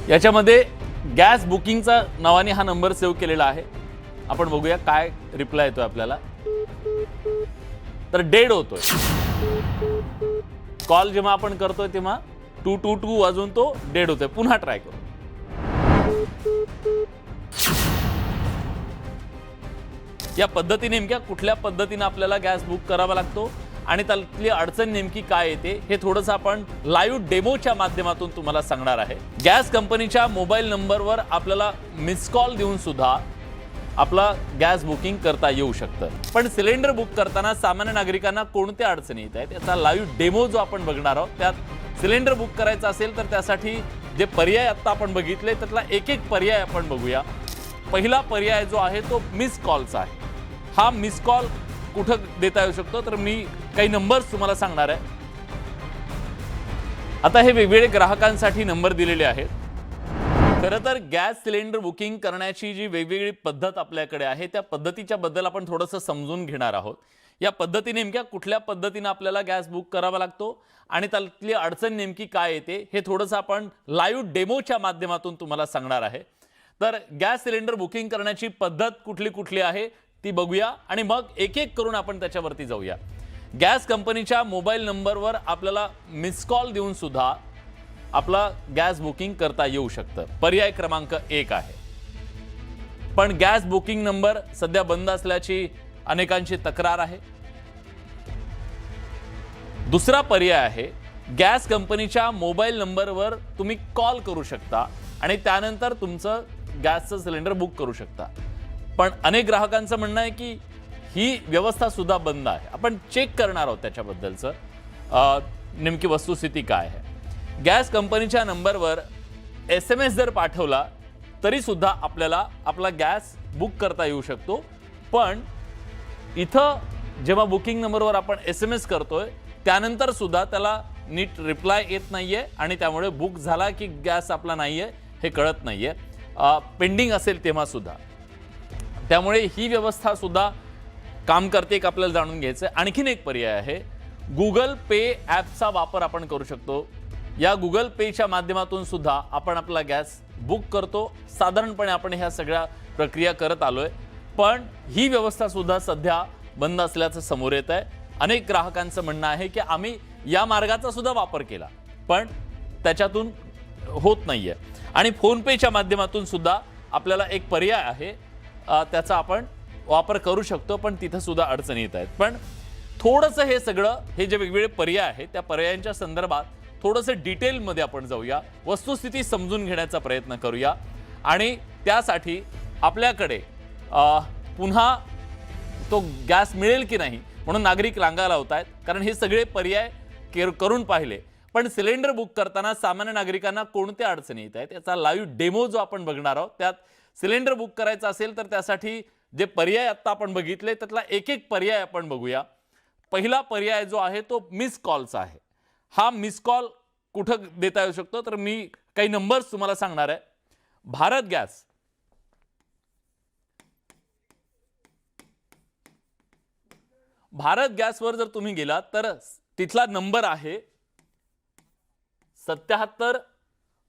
याच्यामध्ये गॅस बुकिंगचा नावाने हा नंबर सेव्ह केलेला आहे। आपण बघूया काय रिप्लाय येतोय आपल्याला। तर डेड होतोय कॉल, जेव्हा आपण करतोय तेव्हा 222 वाजून तो डेड होतोय। पुन्हा ट्राय करू। या पद्धतीने नेमक्या कुठल्या पद्धतीने आपल्याला गॅस बुक करावा लागतो आणि त्यातली अडचण नेमकी काय येते हे थोडंसं आपण लाईव्ह डेमोच्या माध्यमातून तुम्हाला सांगणार आहे। गॅस कंपनीच्या मोबाईल नंबरवर आपल्याला मिस कॉल देऊन सुद्धा आपला गॅस बुकिंग करता येऊ शकतं। पण सिलेंडर बुक करताना सामान्य नागरिकांना कोणत्या अडचणी येत आहेत याचा लाईव्ह डेमो जो आपण बघणार आहोत, त्यात सिलेंडर बुक करायचं असेल तर त्यासाठी जे पर्याय आता आपण बघितले त्यातला एक एक पर्याय आपण बघूया। पहिला पर्याय जो आहे तो मिस कॉलचा आहे। हा मिस कॉल कुठं देता येऊ शकतो तर मी काही नंबर्स तुम्हाला सांगणार आहे। आता हे वेगवेगळे ग्राहकांसाठी नंबर दिलेले आहेत। खरं तर गॅस सिलेंडर बुकिंग करण्याची जी वेगवेगळी पद्धत आपल्याकडे आहे त्या पद्धतीच्या बद्दल आपण थोडंसं समजून घेणार आहोत। या पद्धती नेमक्या कुठल्या पद्धतीने आपल्याला गॅस बुक करावा लागतो आणि त्यातली अडचण नेमकी काय येते हे थोडंसं आपण लाईव्ह डेमोच्या माध्यमातून तुम्हाला सांगणार आहे। तर गॅस सिलेंडर बुकिंग करण्याची पद्धत कुठली कुठली आहे ती बघूया आणि मग एक एक करून आपण त्याच्यावरती जाऊया। गॅस कंपनीच्या मोबाईल नंबरवर आपल्याला मिस कॉल देऊन सुद्धा आपला गॅस बुकिंग करता येऊ शकतं। पर्याय क्रमांक 1 आहे। पण गॅस बुकिंग नंबर सध्या बंद असल्याची अनेकांची तक्रार आहे। दुसरा पर्याय आहे गॅस कंपनीच्या मोबाईल नंबरवर तुम्ही कॉल करू शकता आणि त्यानंतर तुमचं गॅसचं सिलेंडर बुक करू शकता। पण अनेक ग्राहकांचं म्हणणं आहे की ही व्यवस्था सुद्धा बंद आहे। आपण चेक करणार आहोत त्याच्याबद्दलचं नेमकी वस्तुस्थिती काय आहे। गॅस कंपनीच्या नंबरवर SMS जर पाठवला तरी सुद्धा आपल्याला आपला गॅस बुक करता येऊ शकतो। पण इथं जेव्हा बुकिंग नंबरवर आपण SMS करतोय त्यानंतर सुद्धा त्याला नीट रिप्लाय येत नाहीये आणि त्यामुळे बुक झाला की गॅस आपला नाहीये हे कळत नाहीये, पेंडिंग असेल तेव्हा सुद्धा। त्यामुळे ही व्यवस्था सुद्धा काम करते का आपल्याला जाणून घ्यायचं। आणखीन एक पर्याय आहे, गुगल पे ॲपचा वापर आपण करू शकतो। या गुगल पेच्या माध्यमातून सुद्धा आपण आपला गॅस बुक करतो। साधारणपणे आपण ह्या सगळ्या प्रक्रिया करत आलोय, पण ही व्यवस्था सुद्धा सध्या बंद असल्याचं समोर येत आहे। अनेक ग्राहकांचं म्हणणं आहे की आम्ही या मार्गाचा सुद्धा वापर केला पण त्याच्यातून होत नाहीये। आणि फोन पेच्या माध्यमातून सुद्धा आपल्याला एक पर्याय आहे, त्याचा आपण वापर करू शकतो, पण तिथं सुद्धा अडचणी येत आहेत। पण थोडंसं हे सगळं हे जे वेगवेगळे पर्याय आहेत त्या पर्यायांच्या संदर्भात थोडंसं डिटेलमध्ये आपण जाऊया, वस्तुस्थिती समजून घेण्याचा प्रयत्न करूया। आणि त्यासाठी आपल्याकडे पुन्हा तो गॅस मिळेल की नाही म्हणून नागरिक रांगा लावत आहेत, कारण हे सगळे पर्याय करून पाहिले पण सिलेंडर बुक करताना सामान्य नागरिकांना कोणत्या अडचणी येत आहेत याचा लाईव्ह डेमो जो आपण बघणार आहोत। त्यात सिलेंडर बुक करायचं असेल तर त्यासाठी जे पर्याय आता आपण बघितले त्यातला एक एक पर्याय आपण बघूया। पहिला पर्याय जो आहे तो मिस कॉलचा आहे। हा मिस कॉल कुठं देता येऊ शकतो तर मी काही नंबर्स तुम्हाला सांगणार आहे। भारत गॅसवर जर तुम्ही गेलात तर तिथला नंबर आहे 77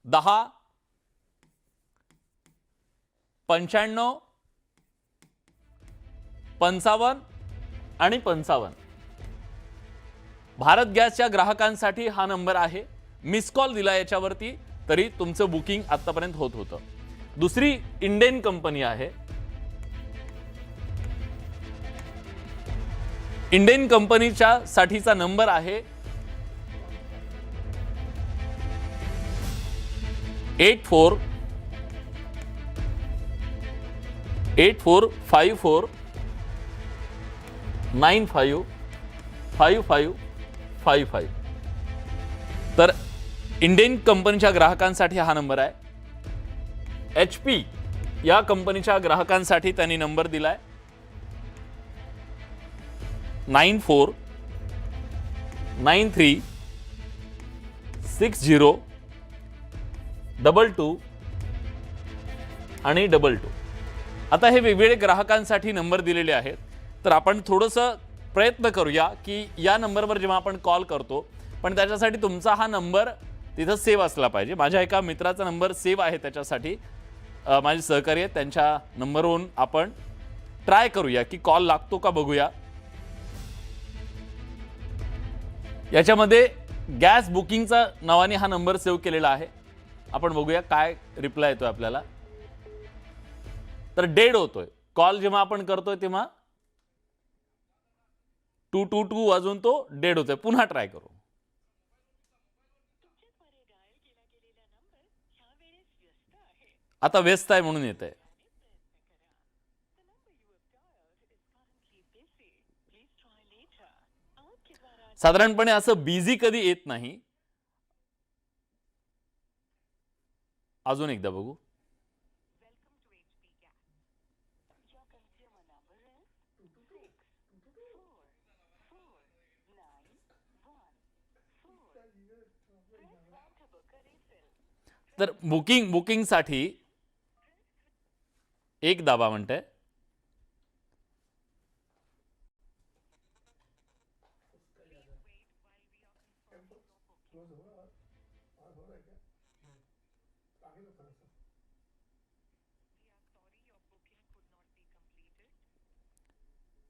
10 95 55 आणि 55। भारत गॅसच्या ग्राहकांसाठी हा नंबर आहे। मिस कॉल दिला याच्यावरती तरी तुमचं बुकिंग आतापर्यंत होत होतं। दुसरी इंडियन कंपनी आहे। इंडियन कंपनीच्या साठीचा नंबर आहे 84 8454 95 55 55। तर इंडियन कंपनीच्या ग्राहकांसाठी हा नंबर आहे। HP या कंपनीच्या ग्राहकांसाठी त्यांनी नंबर दिलाय 94 93 60 22 आणि 22। आता हे वेगवेगळे ग्राहकांसाठी नंबर दिलेले आहेत, तर आपण थोडंसं प्रयत्न करूया की या नंबरवर जेव्हा आपण कॉल करतो पण त्याच्यासाठी तुमचा हा नंबर तिथं सेव्ह असला पाहिजे. माझ्या एका मित्राचा नंबर सेव्ह आहे, त्याच्यासाठी माझे सहकारी आहेत, त्यांच्या नंबरवरून आपण ट्राय करूया की कॉल लागतो का बघूया. याच्यामध्ये गॅस बुकिंगचा नावाने हा नंबर सेव्ह केलेला आहे. आपण बघूया काय रिप्लाय येतोय आपल्याला. तर डेड होतोय कॉल. जेव्हा आपण करतोय तेव्हा 222 वाजून तो डेड होतोय. पुन्हा ट्राय करू. आता व्यस्त आहे म्हणून येत आहे. साधारणपणे असं बिझी कधी येत नाही. अजून एकदा बघू. तर बुकिंगसाठी एक दाबा म्हणते.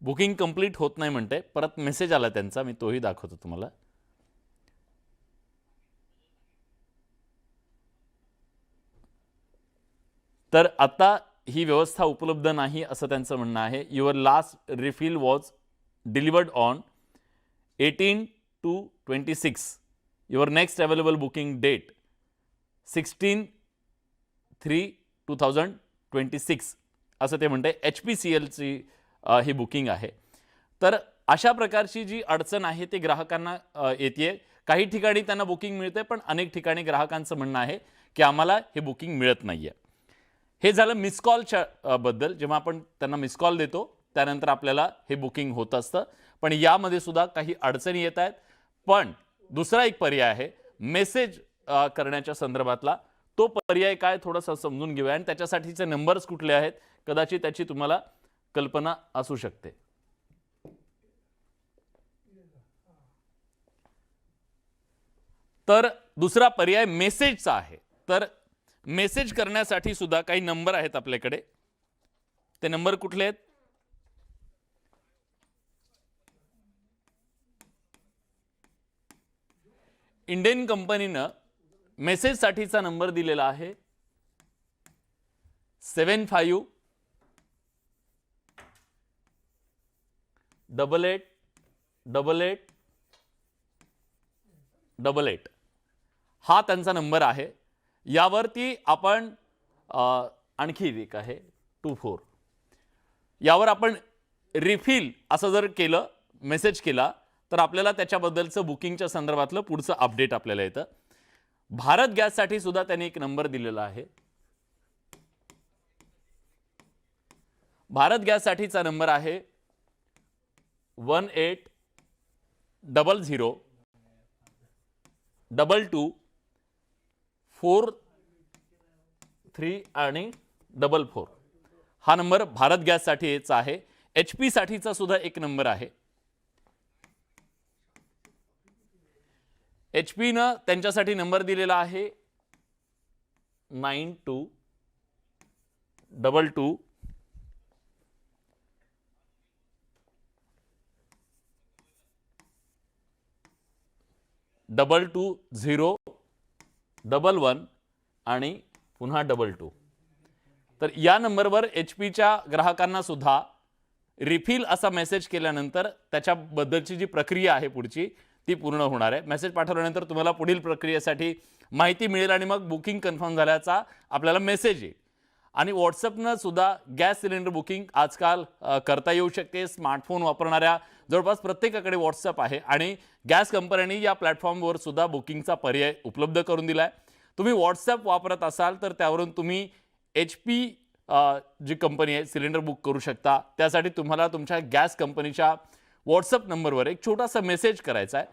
बुकिंग कंप्लीट होत नाही म्हणते. परत मेसेज आला त्यांचा, मी तोही दाखवतो तुम्हाला. तर आता ही व्यवस्था उपलब्ध नाही असं त्यांचं म्हणणं आहे. Your last refill was delivered on 18/2/26. Your next available booking date 16/3/2026 असं ते म्हणते. HPCLची ही बुकिंग आहे. तर अशा प्रकारची जी अडचण आहे ती ग्राहकांना येते. काही ठिकाणी त्यांना बुकिंग मिळते, पण अनेक ठिकाणी ग्राहकांचं म्हणणं आहे की आम्हाला हे बुकिंग मिळत नाहीये. हे झालं मिस कॉलच्या बद्दल. जेव्हा आपण त्यांना मिस कॉल देतो त्यानंतर आपल्याला हे बुकिंग होत असतं. पण यामध्ये सुद्धा काही अडचणी येत आहेत. पण दुसरा एक पर्याय आहे मेसेज करण्याच्या संदर्भातला. तो पर्याय काय थोडंसं समजून घेऊया आणि त्याच्यासाठीचे नंबर्स कुठले आहेत कदाचित त्याची तुम्हाला कल्पना असू शकते. तर दुसरा पर्याय मेसेजचा आहे. तर मेसेज करण्यासाठी सुद्धा काही नंबर आहेत आपल्याकडे. ते नंबर कुठले आहेत? इंडियन कंपनीनं मेसेजसाठीचा नंबर दिलेला आहे 75888888. हा त्यांचा नंबर आहे. यावरती आपण आणखी एक आहे 24. यावर आपण रिफिल असं जर केलं, मेसेज केला, तर आपल्याला त्याच्याबद्दलचं बुकिंगच्या संदर्भातलं पुढचं अपडेट आपल्याला येतं. भारत गॅससाठी सुद्धा त्यांनी एक नंबर दिलेला आहे. भारत गॅससाठीचा नंबर आहे 18002243 आणि 44. हा नंबर भारत गॅससाठीचा आहे. HP साठीचा सुद्धा एक नंबर आहे. HP न त्यांच्यासाठी नंबर दिलेला आहे 9222 22011 आणि पुन्हा 22. तर या नंबरवर HPच्या ग्राहकांना सुद्धा रिफिल असा मेसेज केल्यानंतर त्याच्याबद्दलची जी प्रक्रिया आहे पुढची ती पूर्ण होणार आहे. मेसेज पाठवल्यानंतर तुम्हाला पुढील प्रक्रियेसाठी माहिती मिळेल आणि मग बुकिंग कन्फर्म झाल्याचा आपल्याला मेसेज येईल. आणि व्हॉट्सअपनं सुद्धा गॅस सिलेंडर बुकिंग आजकाल करता येऊ शकते. स्मार्टफोन वापरणाऱ्या जवळपास प्रत्येकाकडे व्हॉट्सअप आहे आणि गॅस कंपन्यांनी या प्लॅटफॉर्मवर सुद्धा बुकिंगचा पर्याय उपलब्ध करून दिला आहे. तुम्ही व्हॉट्सअप वापरत असाल तर त्यावरून तुम्ही HP जी कंपनी आहे सिलेंडर बुक करू शकता. त्यासाठी तुम्हाला तुमच्या गॅस कंपनीच्या व्हॉट्सअप नंबरवर एक छोटासा मेसेज करायचा आहे.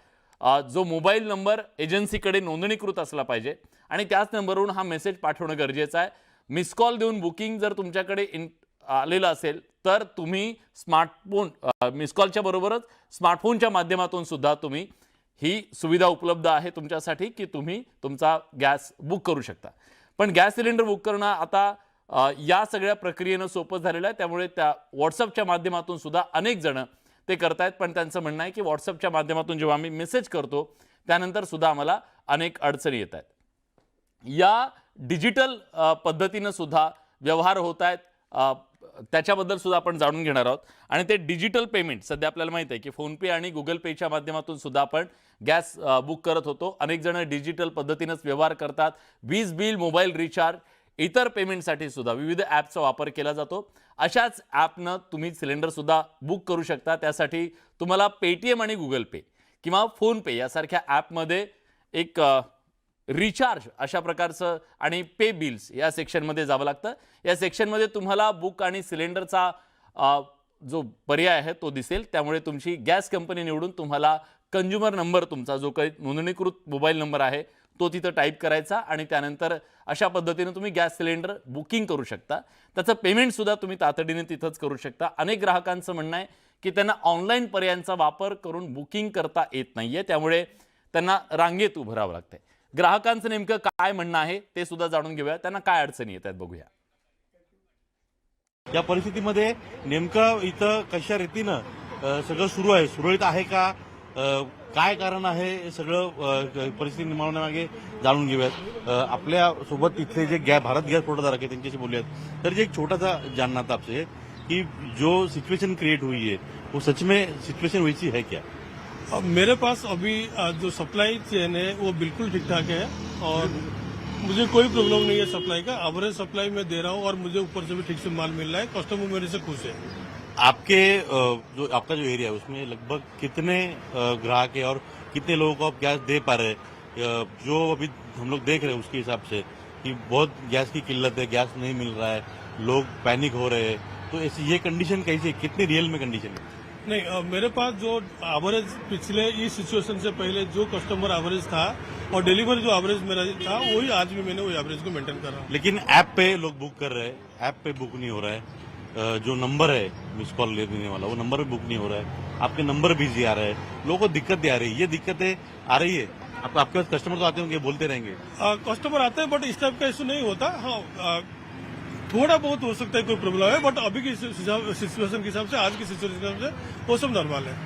जो मोबाईल नंबर एजन्सीकडे नोंदणीकृत असला पाहिजे आणि त्याच नंबरवरून हा मेसेज पाठवणं गरजेचं आहे. मिस कॉल देऊन बुकिंग जर तुमच्याकडे आलेलं असेल तर तुम्ही स्मार्टफोन मिस कॉलच्या बरोबरच स्मार्टफोनच्या माध्यमातून सुद्धा तुम्ही ही सुविधा उपलब्ध आहे तुमच्यासाठी की तुम्ही तुमचा गॅस बुक करू शकता. पण गॅस सिलेंडर बुक करणं आता या सगळ्या प्रक्रियेनं सोपं झालेलं आहे. त्यामुळे त्या व्हॉट्सअपच्या माध्यमातून सुद्धा अनेक जण ते करतायत. पण त्यांचं म्हणणं आहे की व्हॉट्सअपच्या माध्यमातून जेव्हा आम्ही मेसेज करतो त्यानंतर सुद्धा आम्हाला अनेक अडचणी येत आहेत. या डिजिटल पद्धतीनं सुद्धा व्यवहार होत आहेत, त्याच्याबद्दल सुद्धा आपण जाणून घेणार आहोत. आणि ते डिजिटल पेमेंट सध्या आपल्याला माहिती आहे की फोनपे आणि गुगल पेच्या माध्यमातून सुद्धा आपण गॅस बुक करत होतो. अनेक जण डिजिटल पद्धतीनंच व्यवहार करतात. वीज बिल, मोबाईल रिचार्ज, इतर पेमेंटसाठी सुद्धा विविध ॲपचा वापर केला जातो. अशाच ॲपनं तुम्ही सिलेंडर सुद्धा बुक करू शकता. त्यासाठी तुम्हाला पेटीएम आणि गुगल पे किंवा फोनपे यासारख्या ॲपमध्ये एक रिचार्ज अशा प्रकारचं आणि पे बिल्स या सेक्शनमध्ये जावं लागतं. या सेक्शनमध्ये तुम्हाला बुक आणि सिलेंडरचा जो पर्याय आहे तो दिसेल. त्यामुळे तुमची गॅस कंपनी निवडून तुम्हाला कंझ्युमर नंबर, तुमचा जो काही नोंदणीकृत मोबाईल नंबर आहे तो तिथं टाईप करायचा आणि त्यानंतर अशा पद्धतीने तुम्ही गॅस सिलेंडर बुकिंग करू शकता. त्याचं पेमेंटसुद्धा तुम्ही तातडीने तिथंच करू शकता. अनेक ग्राहकांचं म्हणणं आहे की त्यांना ऑनलाईन पर्यायांचा वापर करून बुकिंग करता येत नाहीये, त्यामुळे त्यांना रांगेत उभं राहावं लागतंय. ग्राहकांचं नेमकं काय म्हणणं आहे ते सुद्धा जाणून घेऊया. त्यांना काय अडचणी येत आहेत बघूया. या परिस्थितीमध्ये नेमकं इथं कशा रीतीनं सगळं सुरू आहे, सुरळीत आहे का, काय कारण आहे, हे सगळं परिस्थिती निर्माण होण्यामागे जाणून घेऊयात. आपल्या सोबत इथले जे भारत गॅस पुरवठादारक आहे त्यांच्याशी बोलूयात. तर जे एक छोटा सा जानना था आपसे कि जो सिचुएशन क्रिएट हुई है वो सच में सिचुएशन वैसी है क्या? मेरे पास अभी जो सप्लाई चेन है वो बिल्कुल ठीक ठाक है और मुझे कोई प्रॉब्लम नहीं है सप्लाई का. एवरेज सप्लाई मैं दे रहा हूँ और मुझे ऊपर से भी ठीक से माल मिल रहा है. कस्टमर मेरे से खुश है. आपके आपका जो एरिया है उसमें लगभग कितने ग्राहक है और कितने लोगों को आप गैस दे पा रहे हैं? जो अभी हम लोग देख रहे हैं उसके हिसाब से कि बहुत गैस की किल्लत है, गैस नहीं मिल रहा है, लोग पैनिक हो रहे हैं, तो ऐसी ये कंडीशन कैसी है, कितनी रियल में कंडीशन है? नहीं, मेरे पास जो एवरेज पिछले इस सिचुएशन से पहले जो कस्टमर एवरेज था और डिलीवरी जो एवरेज मेरा था वही आज भी मैंने वो एवरेज को मेंटेन कर रहा हूँ. लेकिन ऐप पे लोग बुक कर रहे हैं, ऐप पे बुक नहीं हो रहा है. जो नंबर है मिस कॉल लेने वाला वो नंबर पे बुक नहीं हो रहा है. आपके नंबर बिजी आ रहा है, लोगों को दिक्कतें आ रही है. ये दिक्कतें आ रही है आपके पास कस्टमर तो आते होंगे, बोलते रहेंगे. कस्टमर आते हैं बट इस टाइप का इशू नहीं होता. हाँ, थोड़ा बहुत हो सकता है कोई प्रॉब्लम है बट अभी की सिचुएशन के हिसाब से, आज की सिचुएशन के हिसाब से वो सब नॉर्मल है.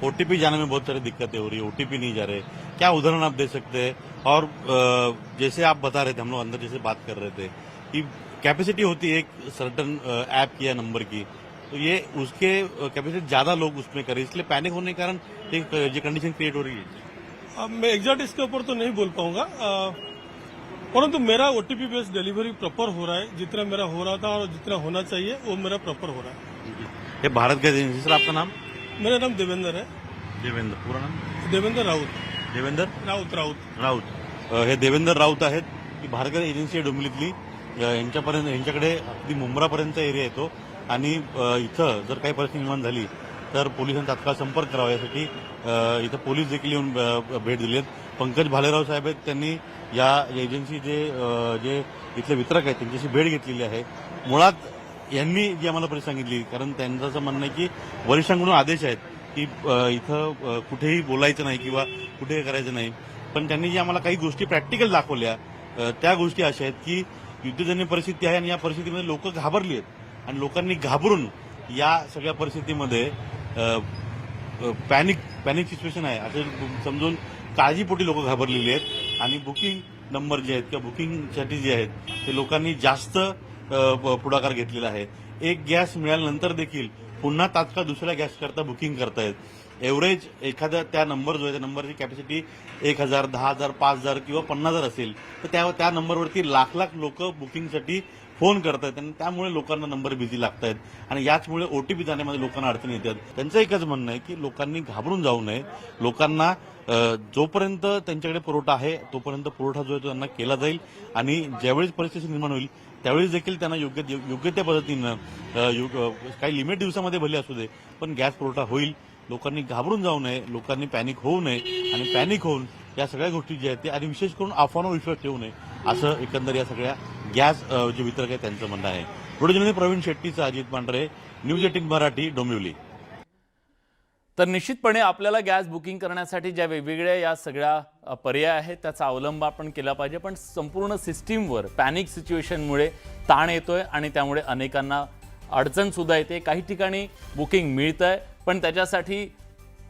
ओटीपी जाने में बहुत सारी दिक्कतें हो रही है, ओटीपी नहीं जा रहे. क्या उदाहरण आप दे सकते हैं? और जैसे आप बता रहे थे, हम लोग अंदर जैसे बात कर रहे थे कि कैपेसिटी होती है एक सर्टन ऐप की या नंबर की, तो ये उसके कैपेसिटी ज्यादा लोग उसमें करें, इसलिए पैनिक होने के कारण ये कंडीशन क्रिएट हो रही है. अब मैं एग्जैक्ट इसके ऊपर तो नहीं बोल पाऊंगा, परंतु मेरा ओटीपी बेस्ड डिलीवरी प्रॉपर हो रहा है. जितना मेरा हो रहा था और जितना होना चाहिए वो मेरा प्रॉपर हो रहा है. ये भारत गैस एजेंसी. सर आपका नाम? मेरा नाम देवेंद्र है. देवेंद्र, पूरा नाम? देवेंद्र राऊत. देवेंद्र राऊत. हे देवेंद्र राऊत आहेत की भारत गॅस एजन्सी आहे डोंबिवलीतली. यांच्याकडे अगदी मुंब्रापर्यंतचा एरिया येतो आणि इथं जर काही परिस्थिती निर्माण झाली तर पोलिसांनी तात्काळ संपर्क करावा यासाठी इथं पोलीस देखील येऊन भेट दिली आहेत. पंकज भालेराव साहेब आहेत, त्यांनी या एजन्सी जे इथले वितरक आहेत त्यांच्याशी भेट घेतलेली आहे. मुळात यांनी जी आम्हाला परिस्थिती सांगितली, कारण त्यांचं असं म्हणणं आहे की वरिष्ठांकडून आदेश आहेत की इथं कुठेही बोलायचं नाही किंवा कुठेही करायचं नाही. पण त्यांनी जी आम्हाला काही गोष्टी प्रॅक्टिकल दाखवल्या त्या गोष्टी अशा आहेत की युद्धजन्य परिस्थिती आहे आणि या परिस्थितीमध्ये लोक घाबरली आहेत आणि लोकांनी घाबरून या सगळ्या परिस्थितीमध्ये पॅनिक सिच्युएशन आहे असं समजून काळजीपोटी लोक घाबरलेली आहेत आणि बुकिंग नंबर जे आहेत किंवा बुकिंगसाठी जे आहेत ते लोकांनी जास्त पुढाकार घेतलेला आहे. एक गॅस मिळाल्यानंतर देखील पुन्हा तात्काळ दुसऱ्या गॅस करता बुकिंग करतायत. एव्हरेज एखाद्या त्या नंबर जो आहे त्या नंबरची कॅपॅसिटी 1,000, 10,000, 5,000 किंवा 50,000 असेल तर त्या नंबरवरती लाख लोक बुकिंगसाठी फोन करतायत आणि त्यामुळे लोकांना नंबर बिझी लागतायत आणि याचमुळे ओटीपी जाण्यामध्ये लोकांना अडचणी येतात. त्यांचं एकच म्हणणं आहे की लोकांनी घाबरून जाऊ नये. लोकांना जोपर्यंत त्यांच्याकडे पुरवठा आहे तोपर्यंत पुरवठा जो आहे तो त्यांना केला जाईल आणि ज्यावेळेस परिस्थिती निर्माण होईल त्यावेळेस देखील त्यांना योग्य त्या पद्धतीनं काही लिमिट दिवसामध्ये भले असू दे पण गॅस पुरवठा होईल. लोकांनी घाबरून जाऊ नये, लोकांनी पॅनिक होऊ नये आणि पॅनिक होऊन या सगळ्या गोष्टी ज्या आहेत ते आणि विशेष करून अफवांवर विश्वास ठेवू नये असं एकंदर या सगळ्या गॅस जे वितरक आहे त्यांचं म्हणणं आहे. व्हिडिओ जर्नलिस्ट प्रवीण शेट्टीचा, अजित पांढरे, न्यूज 18 मराठी, डोंबिवली. तर निश्चितपणे आपल्याला गॅस बुकिंग करण्यासाठी ज्या वेगवेगळ्या या सगळ्या पर्याय आहेत त्याचा अवलंब आपण केला पाहिजे, पण संपूर्ण सिस्टीमवर पॅनिक सिच्युएशनमुळे ताण येतोय आणि त्यामुळे अनेकांना अडचण सुद्धा येते. काही ठिकाणी बुकिंग मिळतंय पण त्याच्यासाठी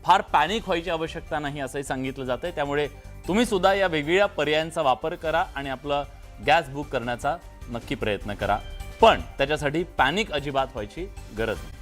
फार पॅनिक व्हायची आवश्यकता नाही असंही सांगितलं जातंय. त्यामुळे तुम्ही सुद्धा या वेगवेगळ्या पर्यायांचा वापर करा आणि आपलं गॅस बुक करण्याचा नक्की प्रयत्न करा, पण त्याच्यासाठी पॅनिक अजिबात व्हायची गरज नाही.